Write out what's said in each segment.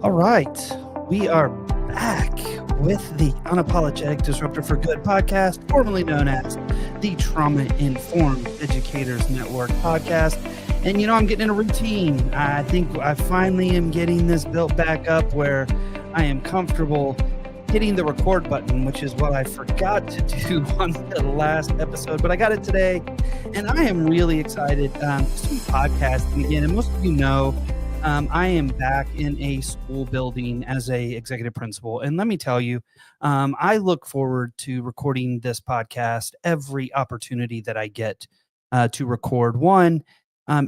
All right, we are back with the Unapologetic Disruptor for Good podcast, formerly known as the Trauma Informed Educators Network podcast. And, I'm getting in a routine. I think I finally am getting this built back up where I am comfortable hitting the record button, which is what I forgot to do on the last episode, but I got it today. And I am really excited to be podcasting again. And most of you know, I am back in a school building as a executive principal. And let me tell you, I look forward to recording this podcast every opportunity that I get to record. One,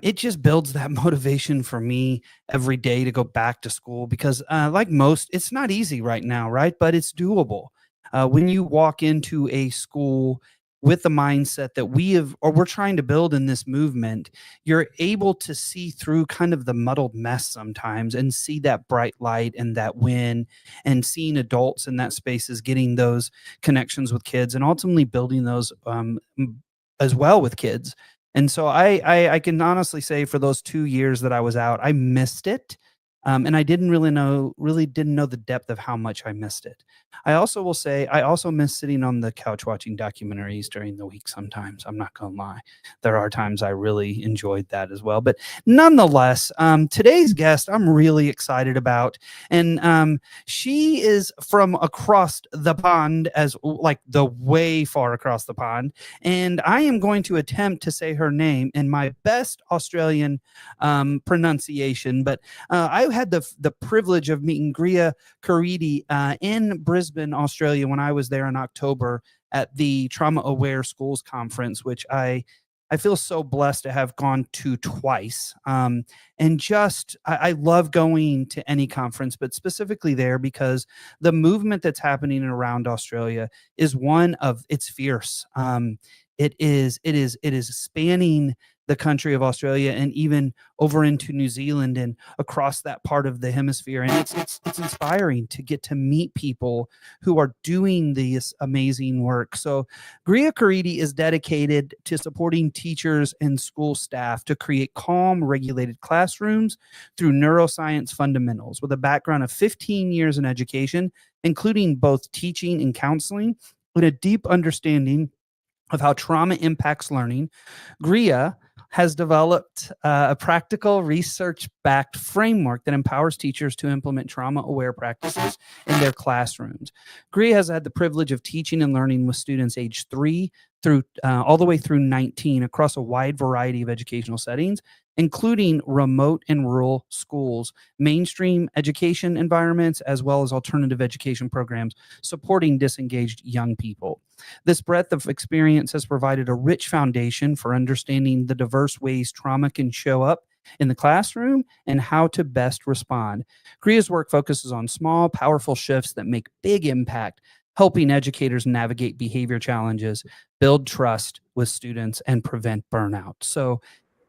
it just builds that motivation for me every day to go back to school because like most, it's not easy right now, right? But it's doable. When you walk into a school with the mindset that we're trying to build in this movement, you're able to see through kind of the muddled mess sometimes and see that bright light and that win, and seeing adults in that space is getting those connections with kids and ultimately building those as well with kids. And so I can honestly say for those 2 years that I was out, I missed it. And I didn't really know the depth of how much I missed it. I also will say I also miss sitting on the couch watching documentaries during the week sometimes. I'm not going to lie. There are times I really enjoyed that as well. But nonetheless, today's guest I'm really excited about. And she is from across the pond, as like the way far across the pond. And I am going to attempt to say her name in my best Australian pronunciation. But I had the privilege of meeting Greer Kharidi in Brisbane, Australia, when I was there in October at the Trauma Aware Schools Conference, which I feel so blessed to have gone to twice. And just, I love going to any conference, but specifically there because the movement that's happening around Australia is one of, it's fierce. It is spanning the country of Australia and even over into New Zealand and across that part of the hemisphere. And it's inspiring to get to meet people who are doing this amazing work. So Greer Kharidi is dedicated to supporting teachers and school staff to create calm, regulated classrooms through neuroscience fundamentals. With a background of 15 years in education, including both teaching and counseling, with a deep understanding of how trauma impacts learning, Greer has developed a practical, research-backed framework that empowers teachers to implement trauma-aware practices in their classrooms. Greer has had the privilege of teaching and learning with students age 3 through all the way through 19 across a wide variety of educational settings, including remote and rural schools, mainstream education environments, as well as alternative education programs supporting disengaged young people. This breadth of experience has provided a rich foundation for understanding the diverse ways trauma can show up in the classroom and how to best respond. Greer's work focuses on small, powerful shifts that make big impact, helping educators navigate behavior challenges, build trust with students, and prevent burnout. So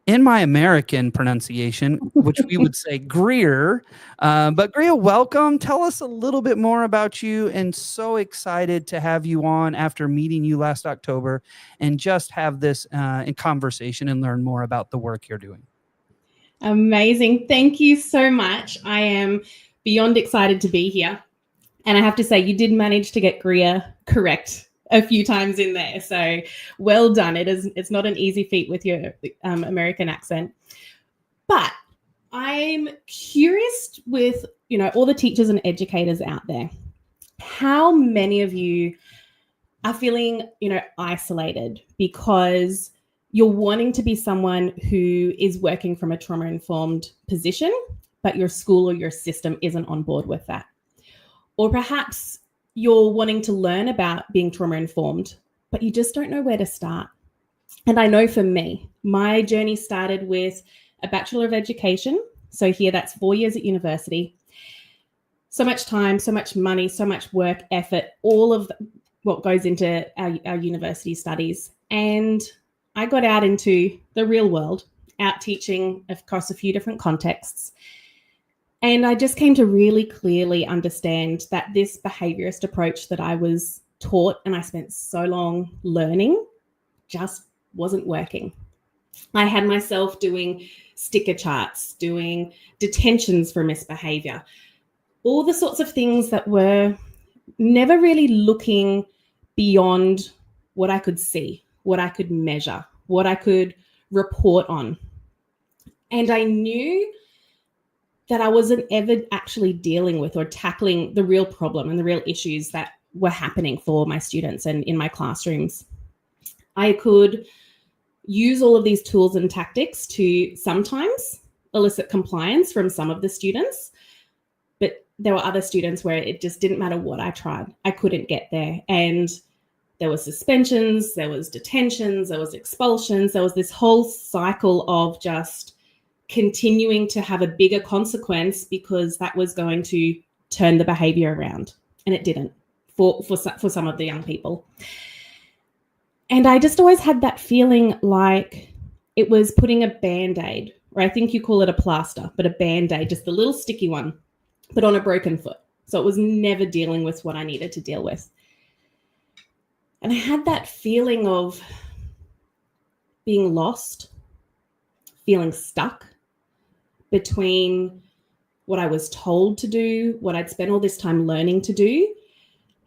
in my American pronunciation, which we would say Greer, but Greer, welcome. Tell us a little bit more about you, and so excited to have you on after meeting you last October and just have this conversation and learn more about the work you're doing. Amazing. Thank you so much. I am beyond excited to be here. And I have to say, you did manage to get Greer correct a few times in there. So well done. It's not an easy feat with your American accent. But I'm curious with, all the teachers and educators out there, how many of you are feeling, isolated because you're wanting to be someone who is working from a trauma-informed position, but your school or your system isn't on board with that? Or perhaps you're wanting to learn about being trauma-informed, but you just don't know where to start. And I know for me, my journey started with a Bachelor of Education. So here that's 4 years at university. So much time, so much money, so much work, effort, all of what goes into our university studies. And I got out into the real world, out teaching across a few different contexts. And I just came to really clearly understand that this behaviorist approach that I was taught and I spent so long learning just wasn't working. I had myself doing sticker charts, doing detentions for misbehavior, all the sorts of things that were never really looking beyond what I could see, what I could measure, what I could report on. And I knew that I wasn't ever actually dealing with or tackling the real problem and the real issues that were happening for my students and in my classrooms. I could use all of these tools and tactics to sometimes elicit compliance from some of the students, but there were other students where it just didn't matter what I tried. I couldn't get there. And there were suspensions, there was detentions, there was expulsions, there was this whole cycle of just continuing to have a bigger consequence because that was going to turn the behavior around. And it didn't for some of the young people. And I just always had that feeling like it was putting a Band-Aid, or I think you call it a plaster, but a Band-Aid, just the little sticky one, but on a broken foot. So it was never dealing with what I needed to deal with. And I had that feeling of being lost, feeling stuck between what I was told to do, what I'd spent all this time learning to do,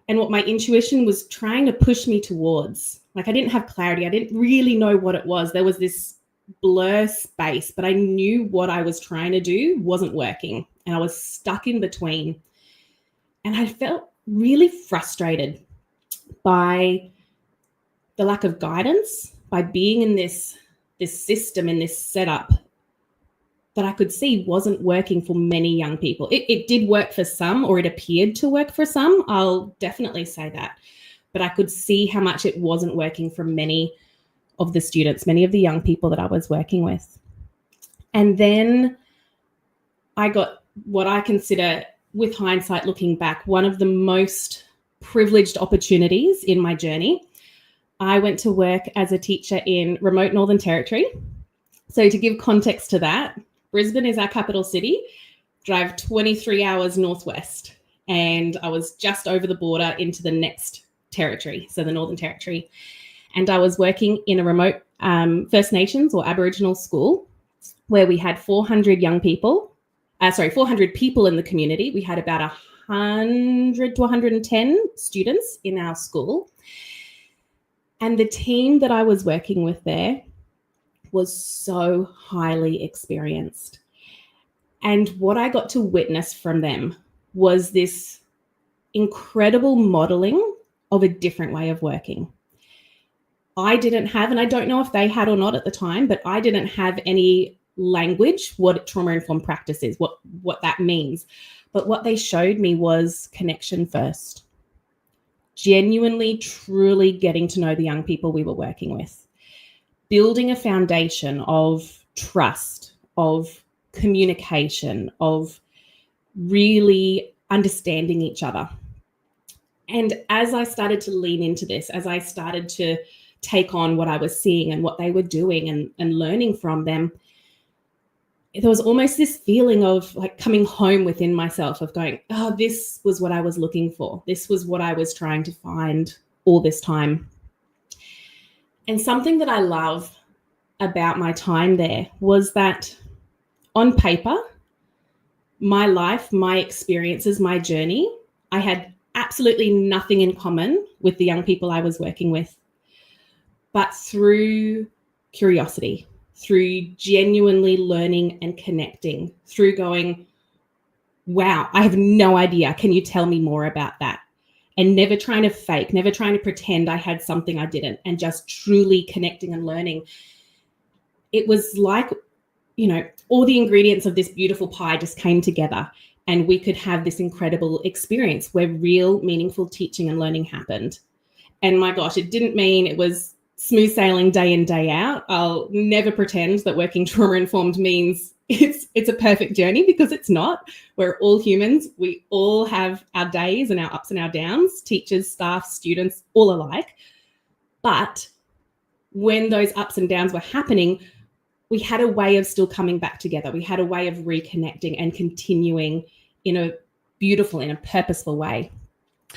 and what my intuition was trying to push me towards. Like I didn't have clarity. I didn't really know what it was. There was this blur space, but I knew what I was trying to do wasn't working. And I was stuck in between. And I felt really frustrated by the lack of guidance, by being in this system, in this setup that I could see wasn't working for many young people. It did work for some, or it appeared to work for some. I'll definitely say that. But I could see how much it wasn't working for many of the students, many of the young people that I was working with. And then I got what I consider, with hindsight looking back, one of the most privileged opportunities in my journey. I went to work as a teacher in remote Northern Territory. So to give context to that, Brisbane is our capital city. Drive 23 hours northwest, and I was just over the border into the next territory, so the Northern Territory. And I was working in a remote First Nations or Aboriginal school where we had 400 people in the community. We had about 100 to 110 students in our school. And the team that I was working with there was so highly experienced. And what I got to witness from them was this incredible modeling of a different way of working. I didn't have, and I don't know if they had or not at the time, but I didn't have any language what trauma-informed practice is, what that means. But what they showed me was connection first. Genuinely, truly getting to know the young people we were working with. Building a foundation of trust, of communication, of really understanding each other. And as I started to lean into this, as I started to take on what I was seeing and what they were doing and learning from them, there was almost this feeling of like coming home within myself, of going, oh, this was what I was looking for. This was what I was trying to find all this time. And something that I love about my time there was that on paper, my life, my experiences, my journey, I had absolutely nothing in common with the young people I was working with. But through curiosity, through genuinely learning and connecting, through going, wow, I have no idea. Can you tell me more about that? And never trying to fake, never trying to pretend I had something I didn't, and just truly connecting and learning. It was like, all the ingredients of this beautiful pie just came together, and we could have this incredible experience where real, meaningful teaching and learning happened. And my gosh, it didn't mean it was smooth sailing day in, day out. I'll never pretend that working trauma-informed means it's a perfect journey, because it's not. We're all humans. We all have our days and our ups and our downs, teachers, staff, students, all alike. But when those ups and downs were happening, we had a way of still coming back together. We had a way of reconnecting and continuing in a beautiful, in a purposeful way.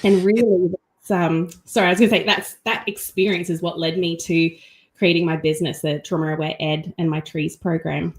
And really, that experience is what led me to creating my business, the Trauma Aware Ed and my Trees program.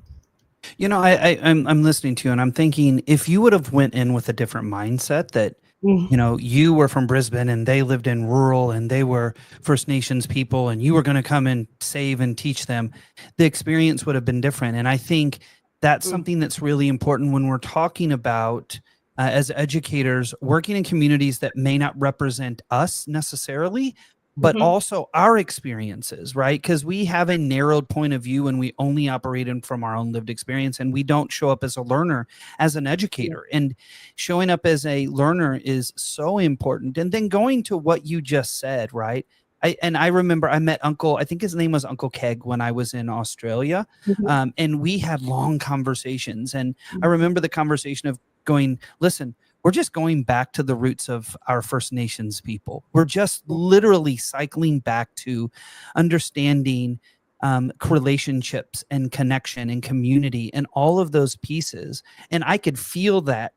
I'm listening to you and I'm thinking, if you would have went in with a different mindset that, you were from Brisbane and they lived in rural and they were First Nations people and you were going to come and save and teach them, the experience would have been different. And I think that's something that's really important when we're talking about as educators working in communities that may not represent us necessarily, but also our experiences, right? Because we have a narrowed point of view and we only operate in from our own lived experience, and we don't show up as a learner, as an educator. And showing up as a learner is so important. And then going to what you just said, right? I remember I met I think his name was Uncle Keg when I was in Australia. And we had long conversations. And I remember the conversation of going, listen, we're just going back to the roots of our First Nations people. We're just literally cycling back to understanding relationships and connection and community and all of those pieces. And I could feel that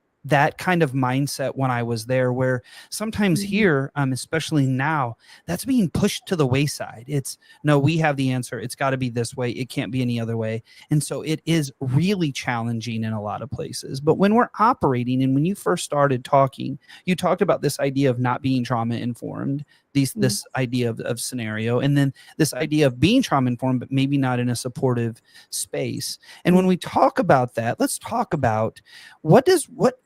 kind of mindset when I was there, where sometimes here, especially now, that's being pushed to the wayside. It's no, we have the answer. It's got to be this way. It can't be any other way. And so it is really challenging in a lot of places. But when we're operating, and when you first started talking, you talked about this idea of not being trauma informed, this idea of scenario, and then this idea of being trauma informed, but maybe not in a supportive space. And when we talk about that, let's talk about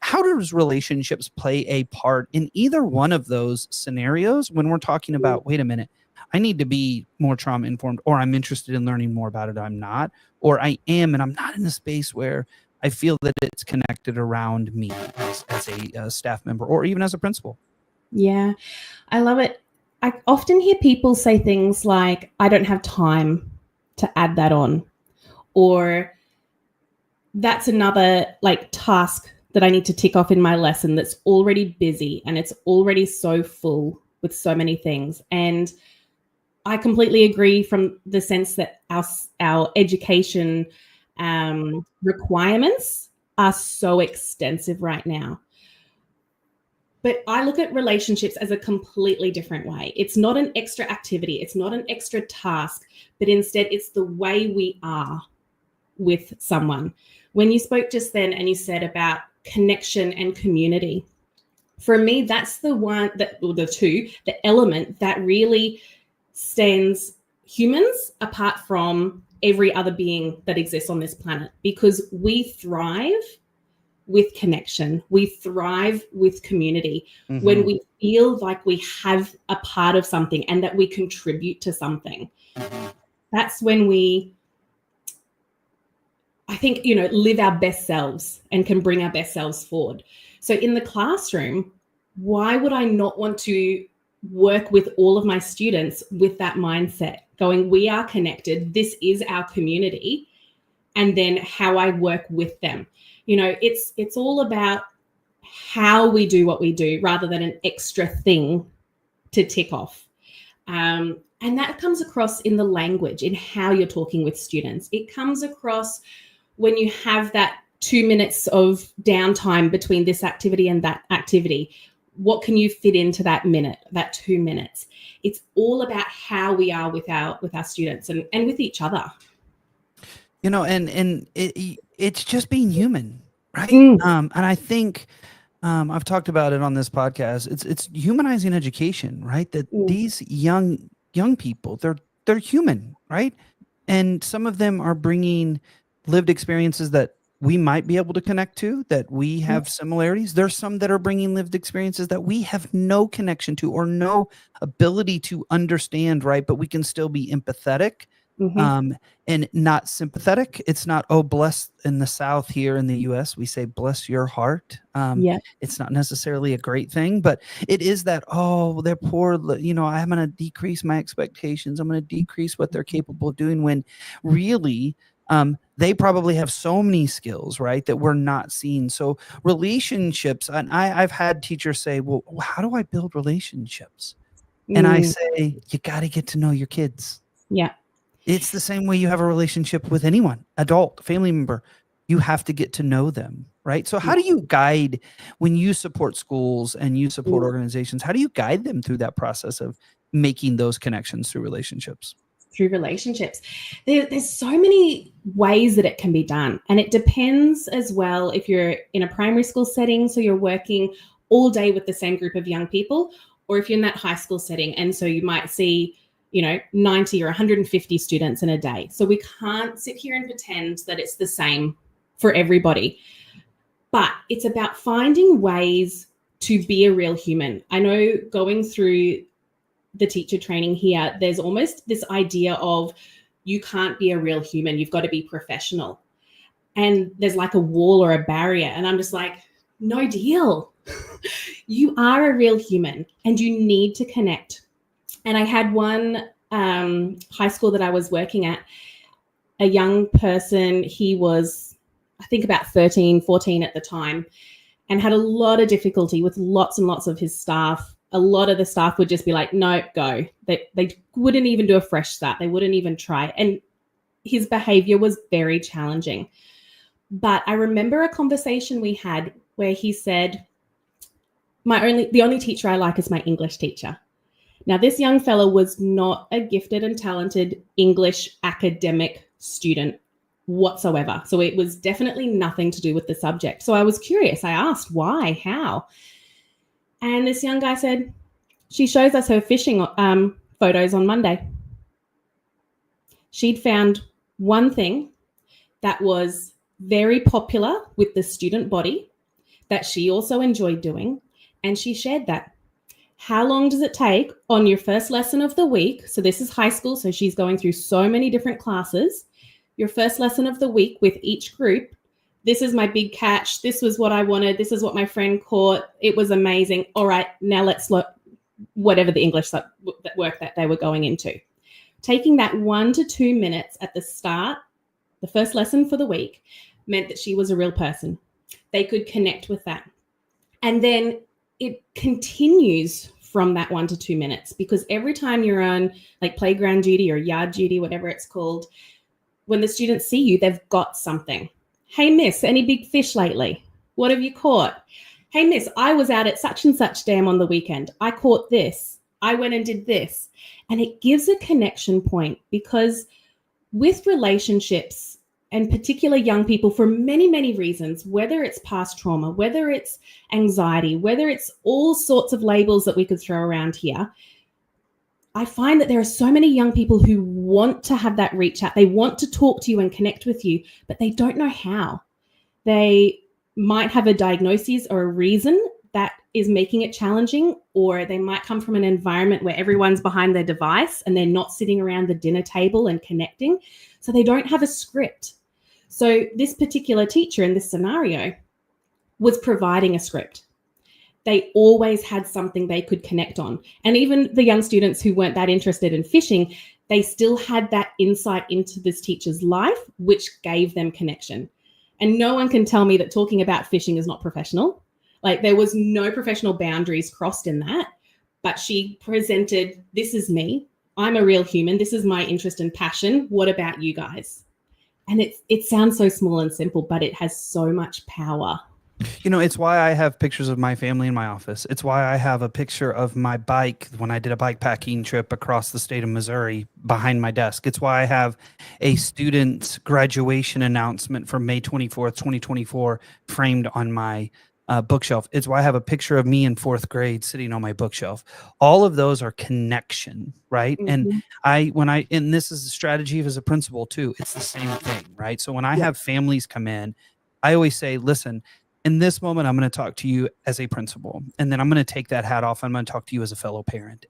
how does relationships play a part in either one of those scenarios when we're talking about, wait a minute, I need to be more trauma informed, or I'm interested in learning more about it. I'm not, or I am, and I'm not in a space where I feel that it's connected around me as a staff member or even as a principal. Yeah, I love it. I often hear people say things like, I don't have time to add that on, or that's another task that I need to tick off in my lesson that's already busy and it's already so full with so many things. And I completely agree from the sense that our education requirements are so extensive right now. But I look at relationships as a completely different way. It's not an extra activity. It's not an extra task, but instead it's the way we are with someone. When you spoke just then and you said about connection and community, for me, that's the element that really stands humans apart from every other being that exists on this planet, because we thrive with connection. We thrive with community when we feel like we have a part of something and that we contribute to something. That's when we, I think, live our best selves and can bring our best selves forward. So in the classroom, why would I not want to work with all of my students with that mindset, going, we are connected, this is our community, and then how I work with them. It's all about how we do what we do rather than an extra thing to tick off. And that comes across in the language, in how you're talking with students. It comes across when you have that 2 minutes of downtime between this activity and that activity. What can you fit into that minute, that 2 minutes? It's all about how we are with our students and with each other. And it's just being human, right? And I think I've talked about it on this podcast. It's humanizing education, right? That these young people, they're human, right? And some of them are bringing lived experiences that we might be able to connect to, that we have similarities. There's some that are bringing lived experiences that we have no connection to or no ability to understand, right? But we can still be empathetic. And not sympathetic. It's not, oh, bless in the South here in the US, we say, bless your heart. It's not necessarily a great thing, but it is that, oh, they're poor. I'm going to decrease my expectations. I'm going to decrease what they're capable of doing, when really they probably have so many skills, right, that we're not seeing. So relationships, and I've had teachers say, well, how do I build relationships? And I say, you got to get to know your kids. Yeah. It's the same way you have a relationship with anyone, adult, family member. You have to get to know them, right? So how do you guide, when you support schools and you support organizations, how do you guide them through that process of making those connections through relationships? through relationships. There's so many ways that it can be done. And it depends as well if you're in a primary school setting, so you're working all day with the same group of young people, or if you're in that high school setting. And so you might see, 90 or 150 students in a day. So we can't sit here and pretend that it's the same for everybody. But it's about finding ways to be a real human. I know going through the teacher training here, there's almost this idea of you can't be a real human. You've got to be professional. And there's like a wall or a barrier. And I'm just like, no deal. You are a real human and you need to connect. And I had one high school that I was working at, a young person, he was, I think about 13, 14 at the time, and had a lot of difficulty with lots and lots of his staff. A lot of the staff would just be like, no, go. They wouldn't even do a fresh start. They wouldn't even try. And his behavior was very challenging. But I remember a conversation we had where he said, the only teacher I like is my English teacher. Now, this young fellow was not a gifted and talented English academic student whatsoever. So it was definitely nothing to do with the subject. So I was curious. I asked why, how? And this young guy said, she shows us her fishing photos on Monday. She'd found one thing that was very popular with the student body that she also enjoyed doing, and she shared that. How long does it take on your first lesson of the week? So this is high school, so she's going through so many different classes. Your first lesson of the week with each group. This is my big catch. This was what I wanted. This is what my friend caught. It was amazing. All right, now let's look whatever the English work that they were going into. Taking that 1 to 2 minutes at the start, the first lesson for the week, meant that she was a real person. They could connect with that. And then it continues from that 1 to 2 minutes, because every time you're on like playground duty or yard duty, whatever it's called, when the students see you, they've got something. Hey, miss, any big fish lately? What have you caught? Hey, miss, I was out at such and such dam on the weekend. I caught this. I went and did this. And it gives a connection point, because with relationships, and particular young people, for many, many reasons, whether it's past trauma, whether it's anxiety, whether it's all sorts of labels that we could throw around here, I find that there are so many young people who want to have that reach out. They want to talk to you and connect with you, but they don't know how. They might have a diagnosis or a reason that is making it challenging, or they might come from an environment where everyone's behind their device and they're not sitting around the dinner table and connecting. So they don't have a script. So this particular teacher in this scenario was providing a script. They always had something they could connect on. And even the young students who weren't that interested in fishing, they still had that insight into this teacher's life, which gave them connection. And no one can tell me that talking about fishing is not professional. Like, there was no professional boundaries crossed in that, but she presented, this is me. I'm a real human. This is my interest and passion. What about you guys? And it sounds so small and simple, but it has so much power. It's why I have pictures of my family in my office. It's why I have a picture of my bike when I did a bike packing trip across the state of Missouri behind my desk. It's why I have a student's graduation announcement from May 24th, 2024 framed on my bookshelf. It's why I have a picture of me in 4th grade sitting on my bookshelf. All of those are connection, right? Mm-hmm. And this is a strategy as a principal too. It's the same thing, right? So when I have families come in, I always say, listen, in this moment, I'm going to talk to you as a principal, and then I'm going to take that hat off. I'm going to talk to you as a fellow parent,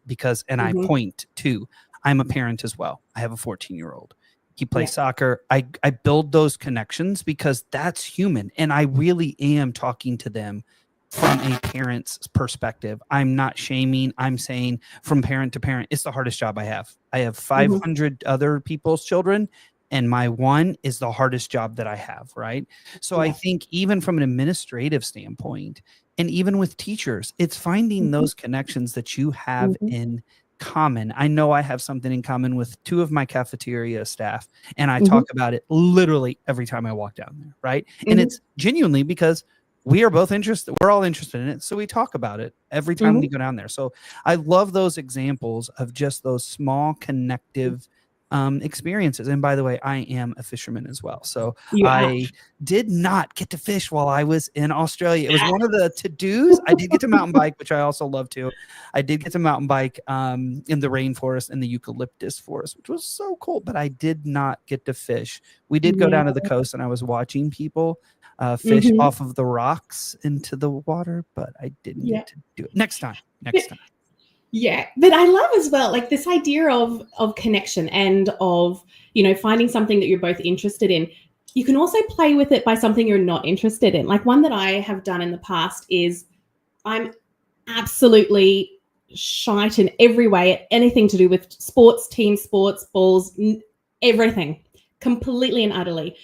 I point to, I'm a parent as well. I have a 14-year-old. He plays soccer. I build those connections because that's human. And I really am talking to them from a parent's perspective. I'm not shaming. I'm saying from parent to parent, it's the hardest job I have. I have 500 other people's children, and my one is the hardest job that I have, right? So I think even from an administrative standpoint, and even with teachers, it's finding those connections that you have in common. I know I have something in common with 2 of my cafeteria staff, and I talk about it literally every time I walk down there, right? And it's genuinely because we are both interested. We're all interested in it. So we talk about it every time we go down there. So I love those examples of just those small connective experiences. And by the way, I am a fisherman as well. So You are. I did not get to fish while I was in Australia. It was one of the to-dos. I did get to mountain bike, which I also love too. I did get to mountain bike in the rainforest and the eucalyptus forest, which was so cool, but I did not get to fish. We did go Yeah. down to the coast and I was watching people fish off of the rocks into the water, but I didn't get to do it. Next time. Yeah, but I love as well, like this idea of connection and of, finding something that you're both interested in. You can also play with it by something you're not interested in. Like one that I have done in the past is I'm absolutely shite in every way at anything to do with sports, team sports, balls, everything, completely and utterly.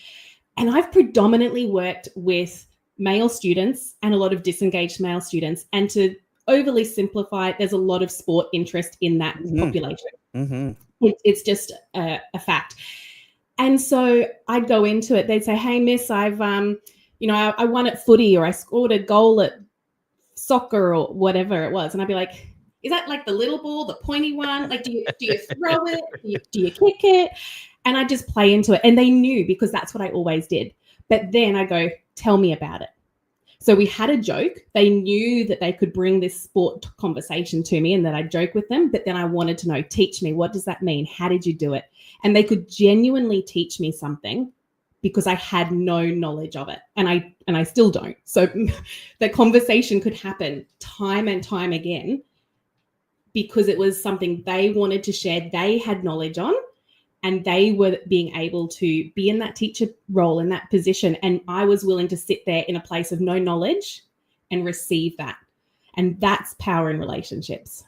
And I've predominantly worked with male students and a lot of disengaged male students. And to overly simplify it, there's a lot of sport interest in that population. It's just a fact. And so I'd go into it. They'd say, "Hey, miss, I've, I won at footy, or I scored a goal at soccer," or whatever it was. And I'd be like, "Is that like the little ball, the pointy one? Like, do you throw it? Do you kick it?" And I just play into it. And they knew, because that's what I always did. But then I go, "Tell me about it." So we had a joke. They knew that they could bring this sport conversation to me and that I'd joke with them. But then I wanted to know, teach me, what does that mean? How did you do it? And they could genuinely teach me something because I had no knowledge of it. And I still don't. So the conversation could happen time and time again because it was something they wanted to share. They had knowledge on. And they were being able to be in that teacher role, in that position. And I was willing to sit there in a place of no knowledge and receive that. And that's power in relationships.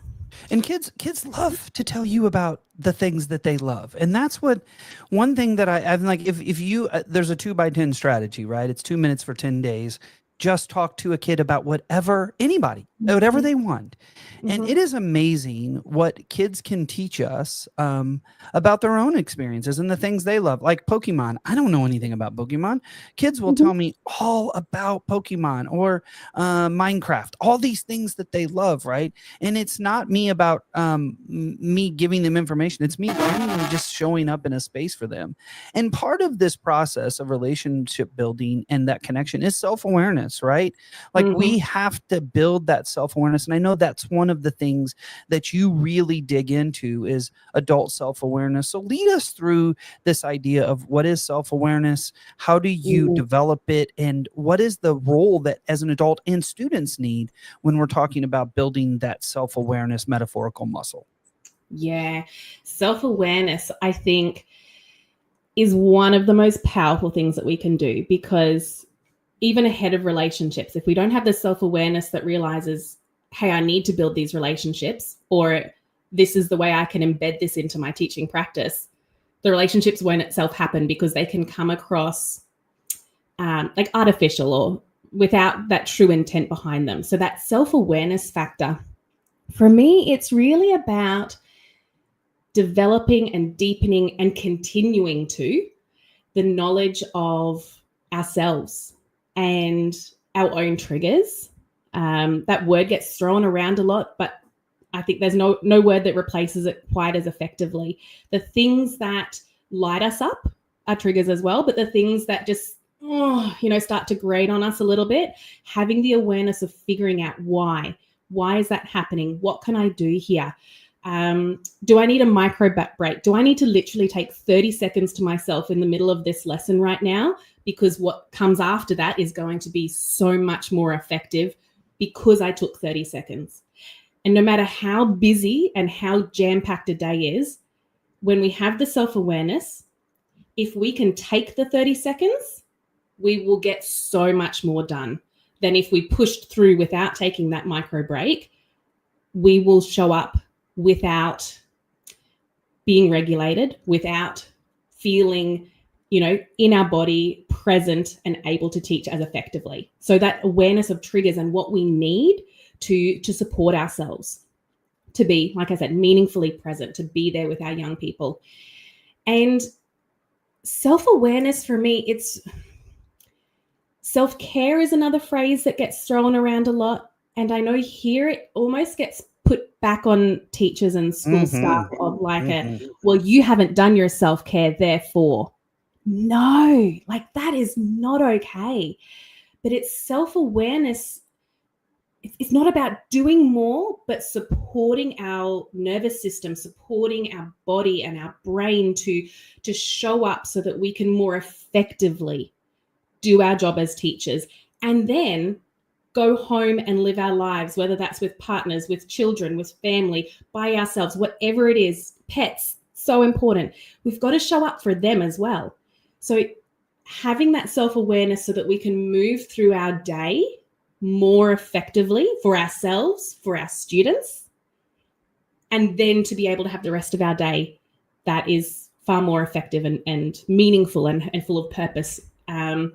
And kids love to tell you about the things that they love. And that's what one thing that I'm like, if you, there's a 2x10 strategy, right? It's 2 minutes for 10 days. Just talk to a kid about whatever they want. And it is amazing what kids can teach us about their own experiences and the things they love. Like Pokemon. I don't know anything about Pokemon. Kids will tell me all about Pokemon or Minecraft, all these things that they love, right? And it's not me about me giving them information. It's me genuinely just showing up in a space for them. And part of this process of relationship building and that connection is self-awareness. Right? Like we have to build that self-awareness. And I know that's one of the things that you really dig into is adult self-awareness. So lead us through this idea of what is self-awareness? How do you develop it? And what is the role that as an adult and students need when we're talking about building that self-awareness metaphorical muscle? Yeah. Self-awareness, I think, is one of the most powerful things that we can do, because even ahead of relationships, if we don't have the self-awareness that realizes, hey, I need to build these relationships, or this is the way I can embed this into my teaching practice, the relationships won't itself happen because they can come across like artificial or without that true intent behind them. So that self-awareness factor, for me, it's really about developing and deepening and continuing to the knowledge of ourselves and our own triggers. That word gets thrown around a lot, but I think there's no word that replaces it quite as effectively. The things that light us up are triggers as well, but the things that just, start to grate on us a little bit, having the awareness of figuring out why is that happening? What can I do here? Do I need a micro break? Do I need to literally take 30 seconds to myself in the middle of this lesson right now? Because what comes after that is going to be so much more effective because I took 30 seconds. And no matter how busy and how jam-packed a day is, when we have the self-awareness, if we can take the 30 seconds, we will get so much more done than if we pushed through without taking that micro break. We will show up without being regulated, without feeling, in our body, present and able to teach as effectively. So that awareness of triggers and what we need to support ourselves, to be, like I said, meaningfully present, to be there with our young people. And self-awareness for me, it's self-care is another phrase that gets thrown around a lot. And I know here it almost gets put back on teachers and school staff of like well, you haven't done your self-care, therefore. No, like that is not okay. But it's self-awareness. It's not about doing more, but supporting our nervous system, supporting our body and our brain to show up so that we can more effectively do our job as teachers, and then go home and live our lives, whether that's with partners, with children, with family, by ourselves, whatever it is, pets, so important. We've got to show up for them as well. So having that self-awareness so that we can move through our day more effectively for ourselves, for our students, and then to be able to have the rest of our day that is far more effective and meaningful and full of purpose. And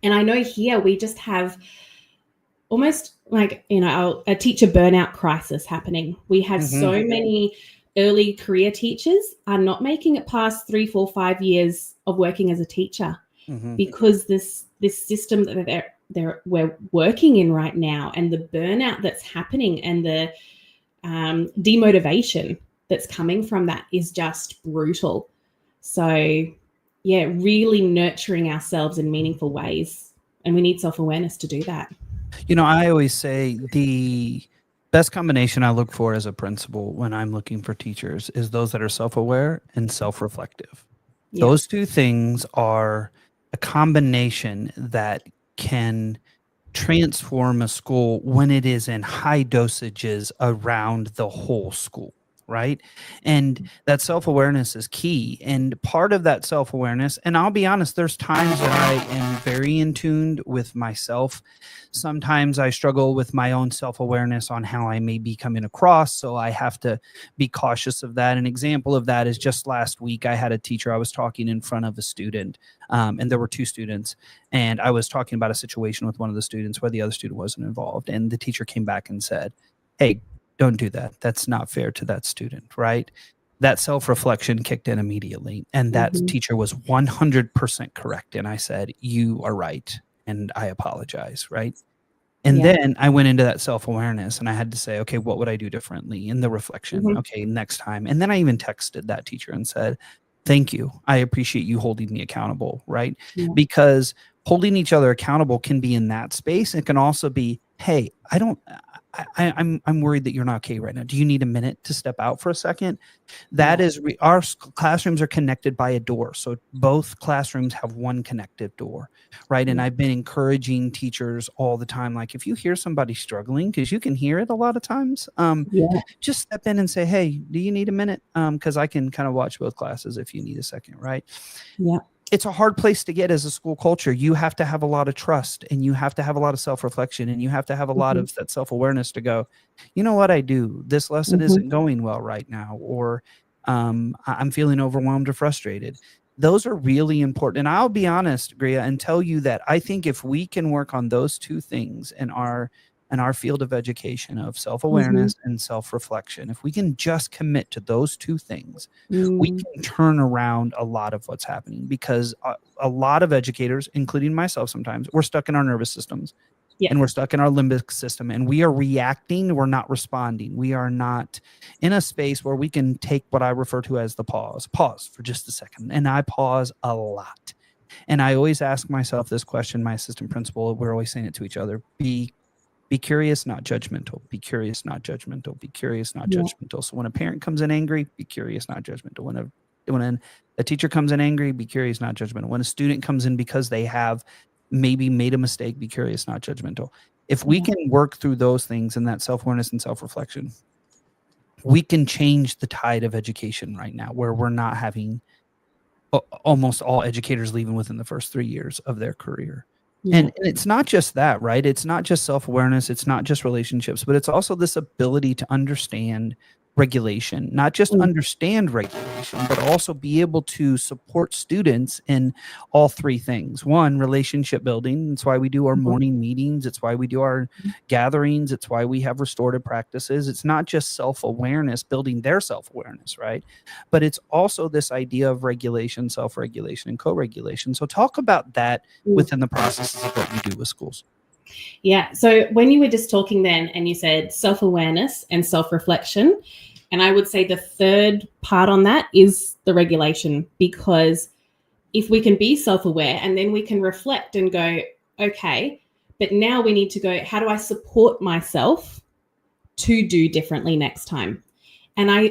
I know here we just have almost like, a teacher burnout crisis happening. We have so many early career teachers are not making it past 3, 4, 5 years of working as a teacher because this system that we're working in right now, and the burnout that's happening and the demotivation that's coming from that is just brutal. So yeah, really nurturing ourselves in meaningful ways, and we need self-awareness to do that. I always say the best combination I look for as a principal when I'm looking for teachers is those that are self-aware and self-reflective. Yeah. Those two things are a combination that can transform a school when it is in high dosages around the whole school, right? And that self-awareness is key. And part of that self-awareness, and I'll be honest, there's times that I am very in tune with myself. Sometimes I struggle with my own self-awareness on how I may be coming across, so I have to be cautious of that. An example of that is just last week, I had a teacher, I was talking in front of a student, and there were 2 students, and I was talking about a situation with one of the students where the other student wasn't involved, and the teacher came back and said, "Hey, don't do that. That's not fair to that student," right? That self-reflection kicked in immediately, and that teacher was 100% correct. And I said, "You are right, and I apologize," right? And then I went into that self-awareness, and I had to say, okay, what would I do differently in the reflection? Okay, next time. And then I even texted that teacher and said, "Thank you. I appreciate you holding me accountable," right? Because holding each other accountable can be in that space. It can also be, "Hey, I'm worried that you're not okay right now. Do you need a minute to step out for a second?" That is, our classrooms are connected by a door. So both classrooms have one connected door, right? And I've been encouraging teachers all the time, like, if you hear somebody struggling, because you can hear it a lot of times, just step in and say, "Hey, do you need a minute?" Because I can kind of watch both classes if you need a second, right? Yeah. It's a hard place to get as a school culture. You have to have a lot of trust, and you have to have a lot of self-reflection, and you have to have a lot of that self-awareness to go, "You know what I do? This lesson isn't going well right now," or "I'm feeling overwhelmed or frustrated." Those are really important. And I'll be honest, Greer, and tell you that I think if we can work on those 2 things in our field of education, of self-awareness and self-reflection, if we can just commit to those 2 things, we can turn around a lot of what's happening. Because a lot of educators, including myself sometimes, we're stuck in our nervous systems, and we're stuck in our limbic system, and we are reacting, we're not responding. We are not in a space where we can take what I refer to as the pause for just a second. And I pause a lot. And I always ask myself this question, my assistant principal, we're always saying it to each other: be curious, not judgmental. Be curious, not judgmental. Be curious, not judgmental. So when a parent comes in angry, be curious, not judgmental. When a teacher comes in angry, be curious, not judgmental. When a student comes in because they have maybe made a mistake, be curious, not judgmental. If we can work through those things and that self-awareness and self-reflection, we can change the tide of education right now, where we're not having almost all educators leaving within the first 3 years of their career. And it's not just that, right? It's not just self-awareness. It's not just relationships, but it's also this ability to understand regulation, not just understand regulation, but also be able to support students in all 3 things. 1, relationship building. That's why we do our morning meetings. It's why we do our gatherings. It's why we have restorative practices. It's not just self-awareness, building their self-awareness, right? But it's also this idea of regulation, self-regulation, and co-regulation. So talk about that within the processes of what you do with schools. Yeah. So when you were just talking then and you said self-awareness and self-reflection, and I would say the third part on that is the regulation, because if we can be self-aware and then we can reflect and go, okay, but now we need to go, how do I support myself to do differently next time? And I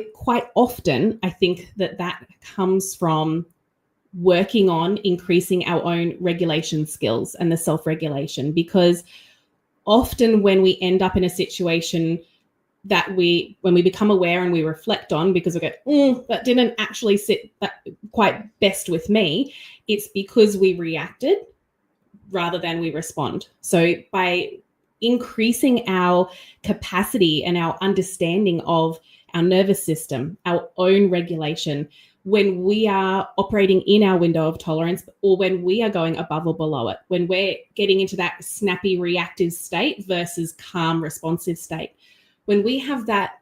think that comes from working on increasing our own regulation skills and the self-regulation, because often when we end up in a situation that when we become aware and we reflect on, because we go, that didn't actually sit that quite best with me, it's because we reacted rather than we respond. So by increasing our capacity and our understanding of our nervous system, our own regulation, when we are operating in our window of tolerance, or when we are going above or below it, when we're getting into that snappy reactive state versus calm responsive state, when we have that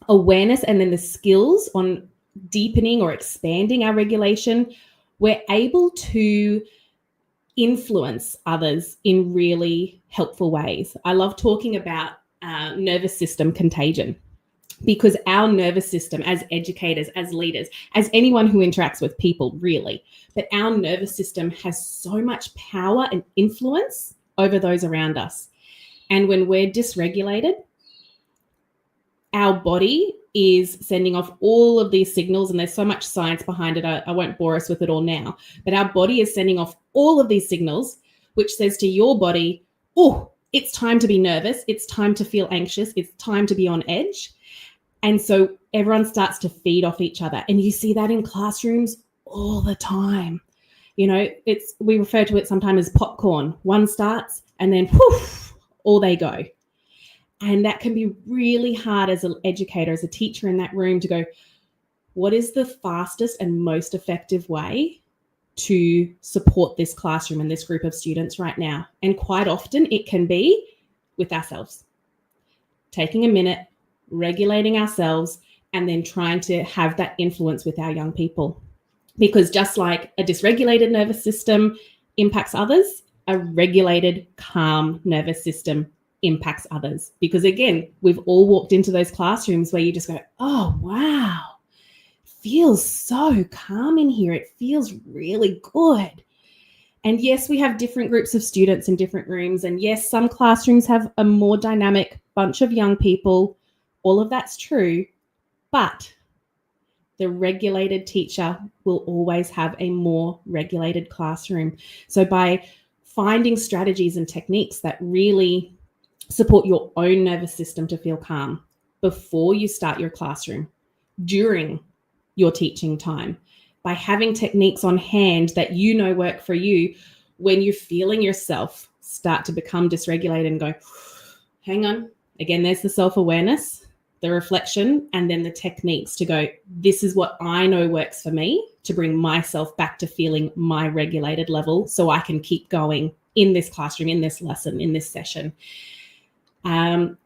awareness and then the skills on deepening or expanding our regulation, we're able to influence others in really helpful ways. I love talking about nervous system contagion, because our nervous system, as educators, as leaders, as anyone who interacts with people, really, but our nervous system has so much power and influence over those around us. And when we're dysregulated, our body is sending off all of these signals, and there's so much science behind it. I won't bore us with it all now, but our body is sending off all of these signals, which says to your body, oh, it's time to be nervous. It's time to feel anxious. It's time to be on edge. And so everyone starts to feed off each other. And you see that in classrooms all the time. You know, we refer to it sometimes as popcorn. One starts and then poof, all they go. And that can be really hard as an educator, as a teacher in that room, to go, what is the fastest and most effective way to support this classroom and this group of students right now? And quite often it can be with ourselves. Taking a minute, regulating ourselves, and then trying to have that influence with our young people. Because just like a dysregulated nervous system impacts others, a regulated, calm nervous system impacts others. Because again, we've all walked into those classrooms where you just go, oh, wow, it feels so calm in here. It feels really good. And yes, we have different groups of students in different rooms. And yes, some classrooms have a more dynamic bunch of young people. All of that's true. But the regulated teacher will always have a more regulated classroom. So by finding strategies and techniques that really support your own nervous system to feel calm before you start your classroom, during your teaching time, by having techniques on hand that you know work for you, when you're feeling yourself start to become dysregulated and go, hang on, again, there's the self-awareness, the reflection, and then the techniques to go, this is what I know works for me to bring myself back to feeling my regulated level so I can keep going in this classroom, in this lesson, in this session. And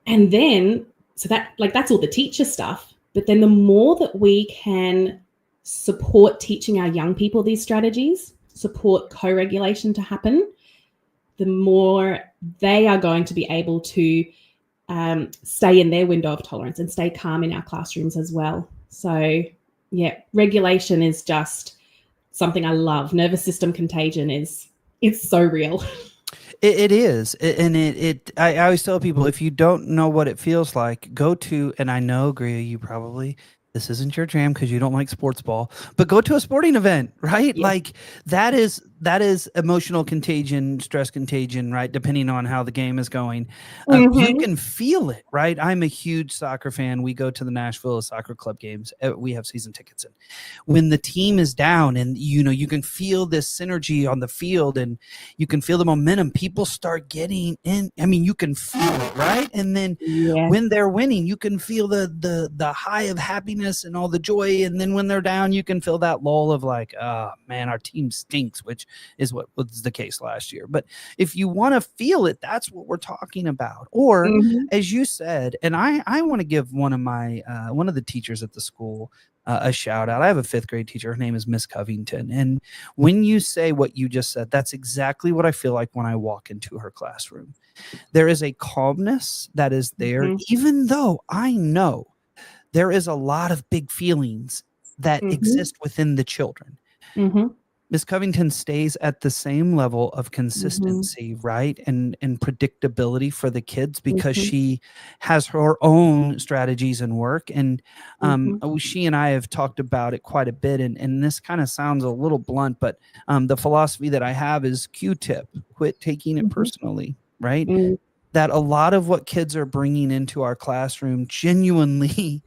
then, so that's all the teacher stuff. But then the more that we can support teaching our young people these strategies, support co-regulation to happen, the more they are going to be able to stay in their window of tolerance and stay calm in our classrooms as well. So yeah, regulation is just something I love. Nervous system contagion it's so real. It is. And I always tell people, if you don't know what it feels like, go to, and I know, Greer, you probably, this isn't your jam because you don't like sports ball, but go to a sporting event, right? Yeah. Like that is emotional contagion, stress contagion, right? Depending on how the game is going. You can feel it, right? I'm a huge soccer fan. We go to the Nashville Soccer Club games. We have season tickets. And when the team is down and, you can feel this synergy on the field and you can feel the momentum, people start getting in. I mean, you can feel it, right? And then when they're winning, you can feel the high of happiness and all the joy, and then when they're down, you can feel that lull of like, oh man, our team stinks, which is what was the case last year. But if you want to feel it, that's what we're talking about. Or as you said, and I want to give one of the teachers at the school a shout out. I have a 5th grade teacher. Her name is Miss Covington. And when you say what you just said, that's exactly what I feel like when I walk into her classroom. There is a calmness that is there, even though I know there is a lot of big feelings that exist within the children. Miss Covington stays at the same level of consistency, right? And predictability for the kids because she has her own strategies and work. And she and I have talked about it quite a bit. And this kind of sounds a little blunt, but the philosophy that I have is Q-tip, quit taking it personally, right? That a lot of what kids are bringing into our classroom genuinely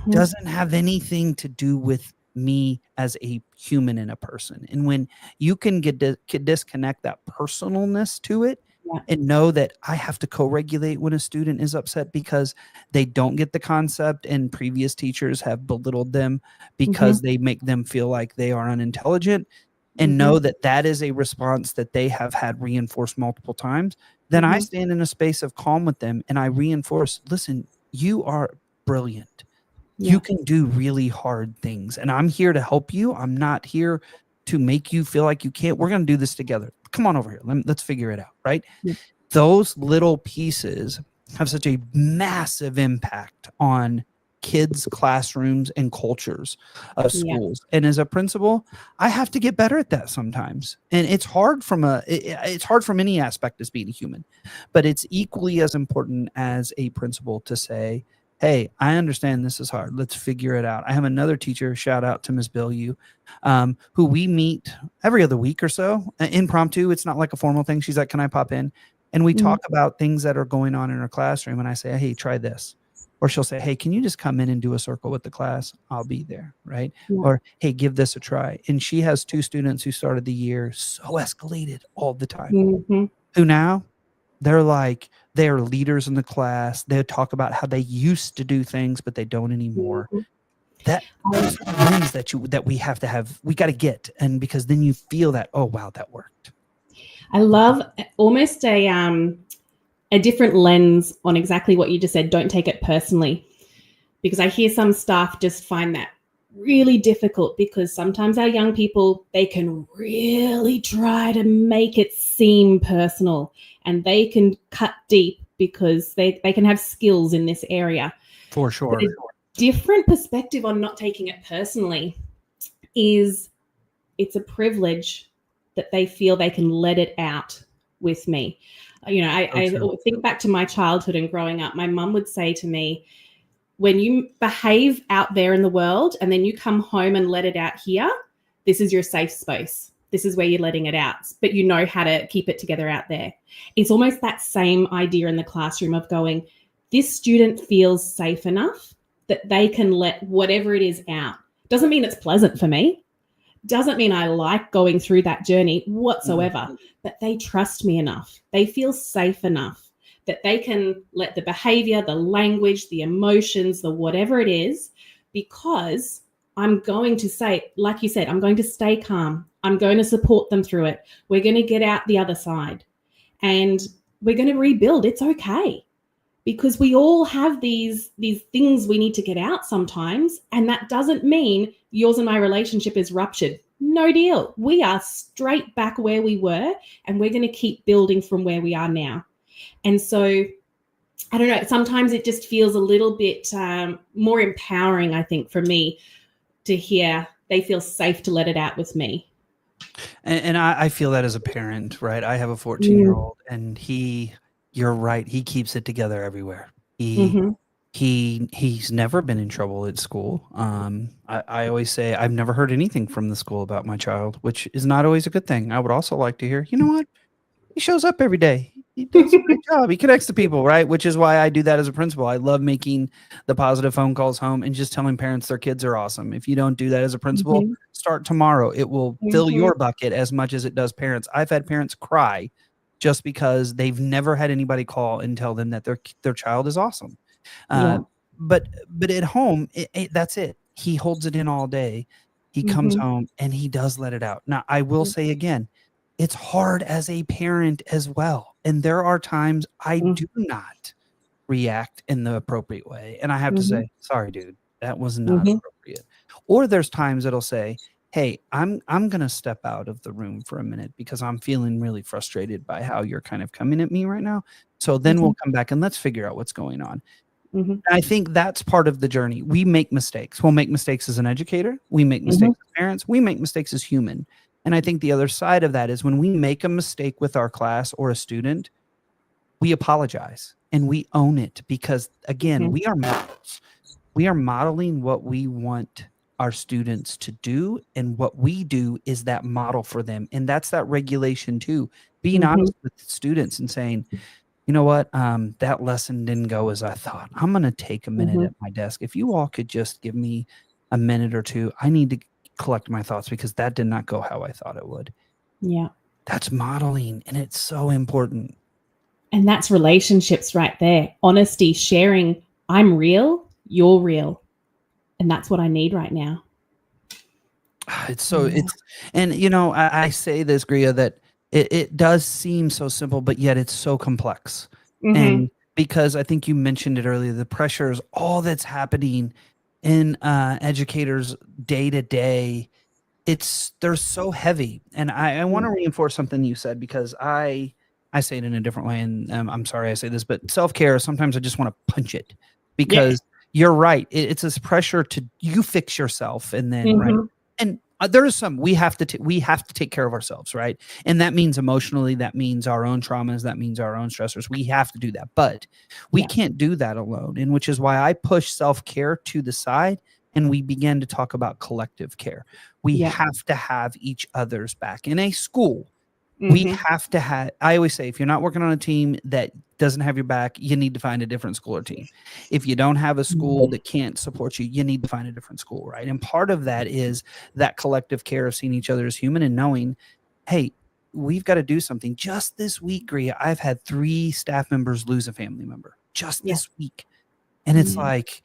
doesn't have anything to do with me as a human and a person. And when you can disconnect that personalness to it and know that I have to co-regulate when a student is upset because they don't get the concept and previous teachers have belittled them because they make them feel like they are unintelligent, and know that that is a response that they have had reinforced multiple times, then I stand in a space of calm with them and I reinforce, listen, you are brilliant. You can do really hard things, and I'm here to help you. I'm not here to make you feel like you can't. We're going to do this together. Come on over here. Let's figure it out, right? Those little pieces have such a massive impact on kids' classrooms and cultures of schools. And as a principal, I have to get better at that sometimes. And it's hard it's hard from any aspect as being a human, but it's equally as important as a principal to say, hey, I understand this is hard. Let's figure it out. I have another teacher, shout out to Ms. Bill Yu, who we meet every other week or so, impromptu. It's not like a formal thing. She's like, can I pop in? And we talk about things that are going on in her classroom. And I say, hey, try this. Or she'll say, hey, can you just come in and do a circle with the class? I'll be there, right? Or, hey, give this a try. And she has 2 students who started the year so escalated all the time, who now they're leaders in the class. They talk about how they used to do things, but they don't anymore. Those are the wins that we have to have. We got to get, and because then you feel that, oh wow, that worked. I love almost a different lens on exactly what you just said. Don't take it personally, because I hear some staff just find that really difficult, because sometimes our young people, they can really try to make it seem personal, and they can cut deep because they can have skills in this area. For sure. But a different perspective on not taking it personally is it's a privilege that they feel they can let it out with me. You know, I think back to my childhood and growing up. My mum would say to me, when you behave out there in the world and then you come home and let it out here, this is your safe space. This is where you're letting it out, but you know how to keep it together out there. It's almost that same idea in the classroom of going, this student feels safe enough that they can let whatever it is out. Doesn't mean it's pleasant for me. Doesn't mean I like going through that journey whatsoever, but they trust me enough. They feel safe enough that they can let the behavior, the language, the emotions, the whatever it is, because I'm going to say, like you said, I'm going to stay calm. I'm going to support them through it. We're going to get out the other side and we're going to rebuild. It's okay, because we all have these things we need to get out sometimes. And that doesn't mean yours and my relationship is ruptured. No deal. We are straight back where we were, and we're going to keep building from where we are now. And so, I don't know, sometimes it just feels a little bit more empowering, I think, for me to hear they feel safe to let it out with me. And I feel that as a parent, right? I have a 14-year-old and you're right, he keeps it together everywhere. He's never been in trouble at school. I always say I've never heard anything from the school about my child, which is not always a good thing. I would also like to hear, you know what? He shows up every day. He does a great job. He connects to people, right? Which is why I do that as a principal. I love making the positive phone calls home and just telling parents their kids are awesome. If you don't do that as a principal, start tomorrow. It will fill your bucket as much as it does parents. I've had parents cry just because they've never had anybody call and tell them that their child is awesome. But at home, that's it. He holds it in all day. He comes home and he does let it out. Now, I will say again, it's hard as a parent as well. And there are times I do not react in the appropriate way. And I have to say, sorry, dude, that was not appropriate. Or there's times it'll say, hey, I'm going to step out of the room for a minute because I'm feeling really frustrated by how you're kind of coming at me right now. So then we'll come back and let's figure out what's going on. I think that's part of the journey. We make mistakes. We'll make mistakes as an educator. We make mistakes as parents. We make mistakes as human. And I think the other side of that is when we make a mistake with our class or a student, we apologize and we own it because, again, we are models. We are modeling what we want our students to do, and what we do is that model for them. And that's that regulation too. Being honest with students and saying, you know what, that lesson didn't go as I thought. I'm going to take a minute at my desk. If you all could just give me a minute or two, I need to collect my thoughts because that did not go how I thought it would. Yeah. That's modeling, and it's so important. And that's relationships right there. Honesty, sharing, I'm real, you're real. And that's what I need right now. It's so, and you know, I say this, Greer, that it does seem so simple, but yet it's so complex. And because I think you mentioned it earlier, the pressures, all that's happening in educators day to day, they're so heavy. And I want to reinforce something you said, because I say it in a different way. And I'm sorry I say this, but self-care, sometimes I just want to punch it because you're right. It's this pressure to you fix yourself. And then, right. And there is some, we have to take care of ourselves. Right. And that means emotionally, that means our own traumas, that means our own stressors. We have to do that, but we can't do that alone. And which is why I push self-care to the side. And we began to talk about collective care. We have to have each other's back in a school. We have to have, I always say, if you're not working on a team that doesn't have your back, you need to find a different school or team. If you don't have a school that can't support you, you need to find a different school, right? And part of that is that collective care of seeing each other as human and knowing, hey, we've got to do something. Just this week, Greer, I've had 3 staff members lose a family member just this week. And it's like,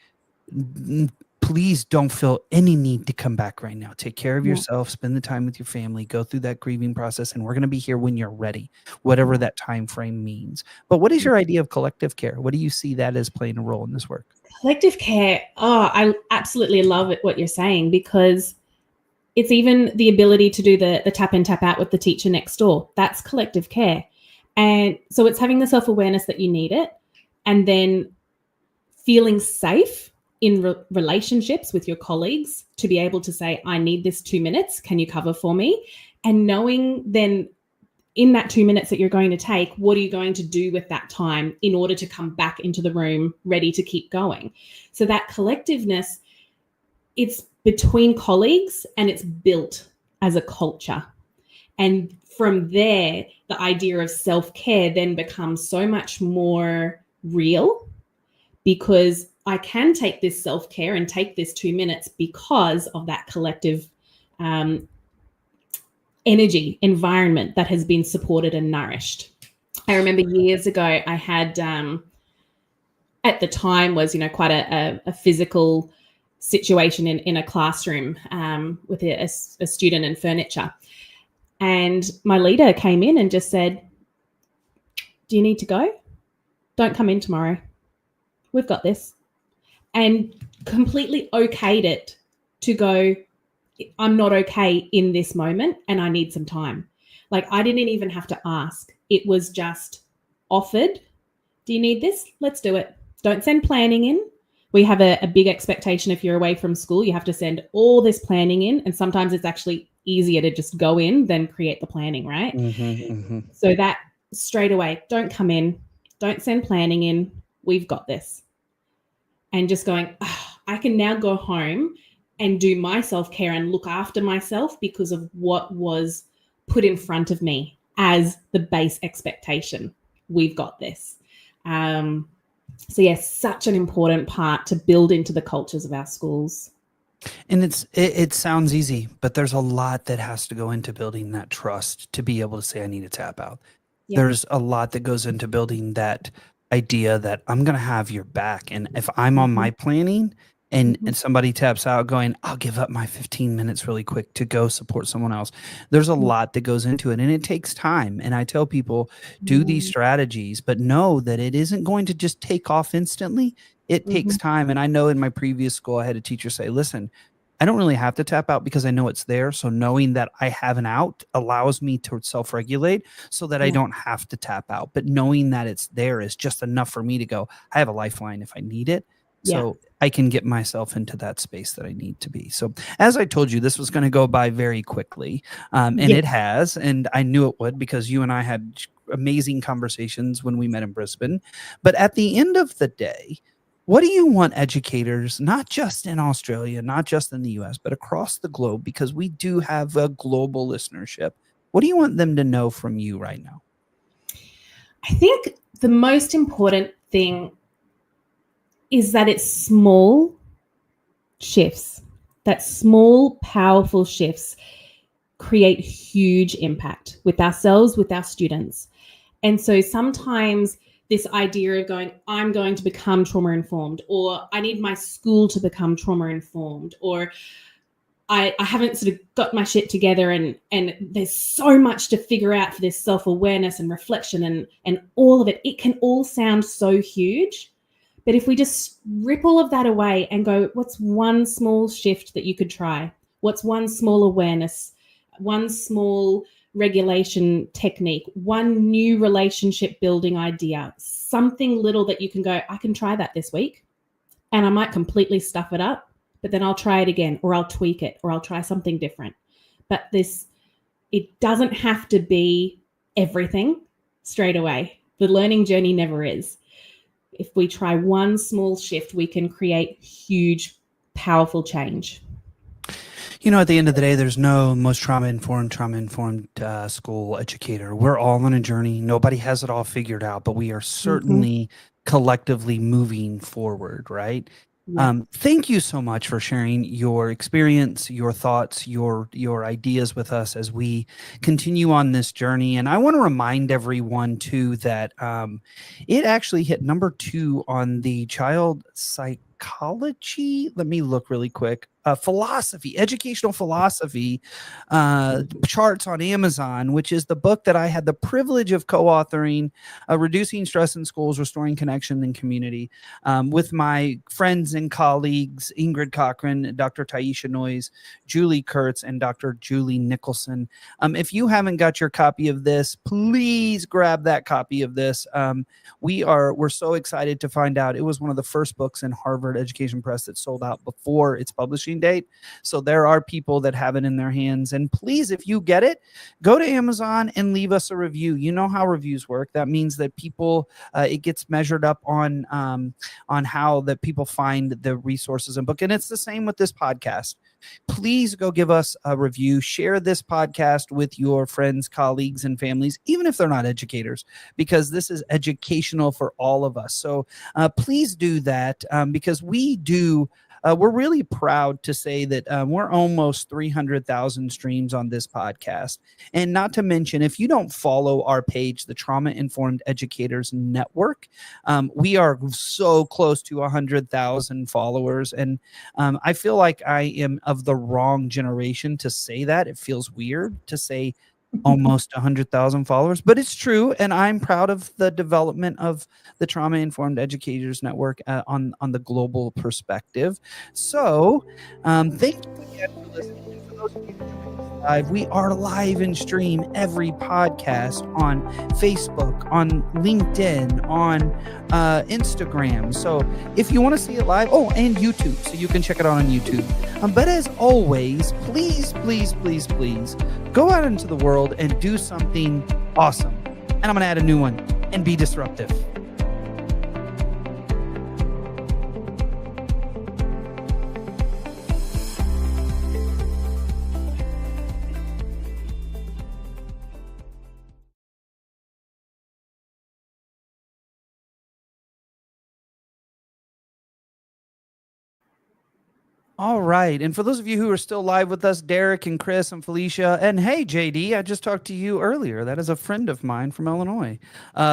please don't feel any need to come back right now. Take care of yourself, spend the time with your family, go through that grieving process, and we're going to be here when you're ready, whatever that time frame means. But what is your idea of collective care? What do you see that as playing a role in this work? Collective care. Oh, I absolutely love it, what you're saying, because it's even the ability to do the tap in, tap out with the teacher next door. That's collective care. And so it's having the self-awareness that you need it, and then feeling safe in relationships with your colleagues to be able to say, I need this 2 minutes. Can you cover for me? And knowing then in that 2 minutes that you're going to take, what are you going to do with that time in order to come back into the room ready to keep going? So that collectiveness, it's between colleagues and it's built as a culture. And from there, the idea of self-care then becomes so much more real, because I can take this self-care and take this 2 minutes because of that collective energy environment that has been supported and nourished. I remember years ago, I had, at the time was, quite a physical situation in a classroom with a student and furniture. And my leader came in and just said, do you need to go? Don't come in tomorrow. We've got this. And completely okayed it to go, I'm not okay in this moment and I need some time. Like, I didn't even have to ask. It was just offered. Do you need this? Let's do it. Don't send planning in. We have a big expectation if you're away from school, you have to send all this planning in. And sometimes it's actually easier to just go in than create the planning, right? So that straight away, don't come in. Don't send planning in. We've got this. And just going, I can now go home and do my self-care and look after myself because of what was put in front of me as the base expectation. We've got this. So yes, such an important part to build into the cultures of our schools. And it sounds easy, but there's a lot that has to go into building that trust to be able to say, I need to tap out. There's a lot that goes into building that idea that I'm going to have your back. And if I'm on my planning and somebody taps out going, I'll give up my 15 minutes really quick to go support someone else. There's a lot that goes into it, and it takes time. And I tell people, do these strategies, but know that it isn't going to just take off instantly. It takes time. And I know in my previous school, I had a teacher say, listen, I don't really have to tap out because I know it's there. So knowing that I have an out allows me to self-regulate so that I don't have to tap out. But knowing that it's there is just enough for me to go, I have a lifeline if I need it. So I can get myself into that space that I need to be. So as I told you, this was going to go by very quickly. And it has, and I knew it would because you and I had amazing conversations when we met in Brisbane. But at the end of the day, what do you want educators, not just in Australia, not just in the US, but across the globe, because we do have a global listenership. What do you want them to know from you right now? I think the most important thing is that it's small shifts, that small, powerful shifts create huge impact with ourselves, with our students. And so sometimes this idea of going, I'm going to become trauma-informed, or I need my school to become trauma-informed, or I haven't sort of got my shit together and there's so much to figure out for this self-awareness and reflection and all of it. It can all sound so huge. But if we just rip all of that away and go, what's one small shift that you could try? What's one small awareness? One small regulation technique? One new relationship building idea? Something little that you can go, I can try that this week. And I might completely stuff it up, but then I'll try it again, or I'll tweak it, or I'll try something different. But it doesn't have to be everything straight away. The learning journey never is. If we try one small shift, we can create huge, powerful change. You know, at the end of the day, there's no most trauma-informed school educator. We're all on a journey. Nobody has it all figured out, but we are certainly collectively moving forward, right? Yeah. Thank you so much for sharing your experience, your thoughts, your ideas with us as we continue on this journey. And I want to remind everyone too that it actually hit number 2 on the child psychology. Let me look really quick. Philosophy, educational philosophy charts on Amazon, which is the book that I had the privilege of co-authoring, Reducing Stress in Schools, Restoring Connection and Community, with my friends and colleagues, Ingrid Cochran, Dr. Taisha Noyes, Julie Kurtz, and Dr. Julie Nicholson. If you haven't got your copy of this, please grab that copy of this. We're so excited to find out it was one of the first books in Harvard Education Press that sold out before its publishing date. So there are people that have it in their hands. And please, if you get it, go to Amazon and leave us a review. You know how reviews work. That means that people, it gets measured up on how that people find the resources and book. And it's the same with this podcast. Please go give us a review. Share this podcast with your friends, colleagues, and families, even if they're not educators, because this is educational for all of us. So please do that because we're really proud to say that we're almost 300,000 streams on this podcast. And not to mention, if you don't follow our page, the Trauma Informed Educators Network, we are so close to 100,000 followers. And I feel like I am of the wrong generation to say that. It feels weird to say almost 100,000 followers, but it's true. And I'm proud of the development of the Trauma Informed Educators Network on the global perspective. So thank you again for listening. And for those of you who joined us live, we are live and stream every podcast on Facebook, on LinkedIn, on Instagram. So if you want to see it live, and YouTube, so you can check it out on YouTube. But as always, please, please, please, please go out into the world and do something awesome. And I'm going to add a new one, and be disruptive. All right. And for those of you who are still live with us, Derek and Chris and Felicia, and hey, JD, I just talked to you earlier. That is a friend of mine from Illinois.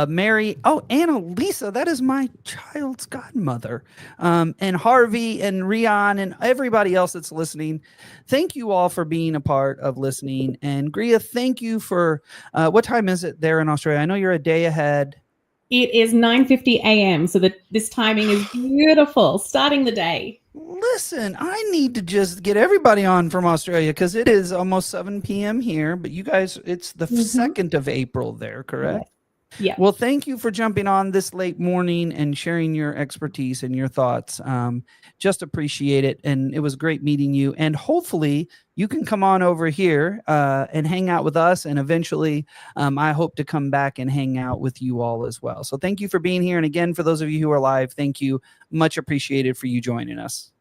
Mary, Annalisa, that is my child's godmother. And Harvey and Rian and everybody else that's listening. Thank you all for being a part of listening. And Greer, thank you for, what time is it there in Australia? I know you're a day ahead. It is 9:50 a.m. So this timing is beautiful, starting the day. Listen, I need to just get everybody on from Australia because it is almost 7 p.m. here, but you guys, it's the 2nd of April there, correct? Yeah. Well, thank you for jumping on this late morning and sharing your expertise and your thoughts. Just appreciate it. And it was great meeting you. And hopefully you can come on over here and hang out with us. And eventually I hope to come back and hang out with you all as well. So thank you for being here. And again, for those of you who are live, thank you. Much appreciated for you joining us.